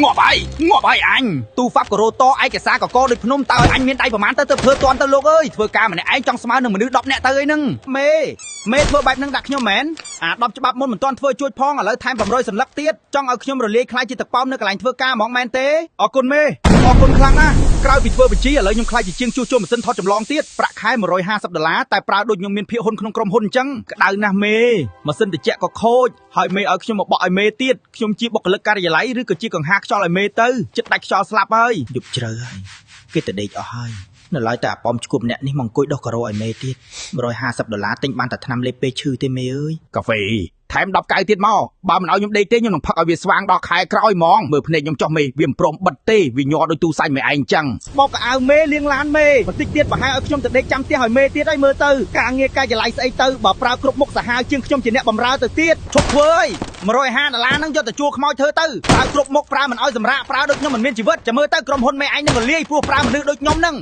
ងាប់ហើយអញទូហ្វាប់ក៏រោតឯកសារក៏កដូចភ្នំតើឲ្យអញមានដៃប្រមាណទៅធ្វើតន់ទៅលោកអើយធ្វើការម្នាក់ឯងចង់ស្មើនឹងមនុស្ស10នាក់ទៅអីហ្នឹងមេធ្វើបែបហ្នឹងដាក់ខ្ញុំមែនអា10ច្បាប់មុនមិនទាន់ធ្វើជួយផងឥឡូវថែម500សន្លឹកទៀតចង់ឲ្យខ្ញុំរលាយខ្លាយជាទឹកប៉ោមនៅកន្លែងធ្វើការហ្មងមែនទេអរគុណមេអរគុណខ្លាំងណាស់ក្រោយពីធ្វើបញ្ជីឥឡូវខ្ញុំខ្លាចជាជាងជួសជុលម៉ាស៊ីនថតចម្លងទៀតប្រាក់ខែ$150តែប្រើដូចខ្ញុំមានភាគហ៊ុនក្នុងក្រុមហ៊ុនអញ្ចឹងក្តៅណាស់មេម៉ាស៊ីនត្រជាក់ក៏ខូចហើយមេឲ្យខ្ញុំមកបក់ឲ្យមេទៀតខ្ញុំជាបុគ្គលិកការិយាល័យឬក៏ជាកង្ហាខ្យល់ឲ្យមេទៅចិត្តដាច់ខ្យល់ស្លាប់ហើយយប់ជ្រៅហើយគេទៅដេកអស់ហើយនៅឡើយតែអាប៉មឈួបអ្នកនេះមកអង្គុយដោះការ៉ូឲ្យមេទៀត$150ទិញបានតែថ្នាំលេបពេឈឺទេមេអើយកាហ្វេថែម10កៅទៀតមកបើមិនឲ្យខ្ញុំដេកទេខ្ញុំនឹងផឹកឲ្យវាស្វាងដល់ខែក្រោយហ្មងមើលភ្នែកខ្ញុំចុះមេវាមិនព្រមបិទទេវាញ័រដូចទូសាច់មេឯងអញ្ចឹងបោកកៅអៅមេលៀងឡានមេបន្តិចទៀតប្រហែលឲ្យខ្ញុំទៅដេកចាំផ្ទះឲ្យមេទៀតហើយមើលទៅការងារការិយាល័យស្អីទៅបើប្រើគ្រប់មុខសាហាវជាងខ្ញុំជាអ្នកបម្រើទៅទៀតឈប់ធ្វើអើយ$150ហ្នឹងយកទៅជួខ្មោចធ្វើទៅប្រើគ្រប់មុខប្រើមិនឲ្យសម្រាកប្រើដូចខ្ញុំមិនមានជីវិតចាំមើលទៅក្រុមហ៊ុនមេឯងនឹងរលាយព្រោះប្រើមនុស្សដូចខ្ញុំហ្នឹង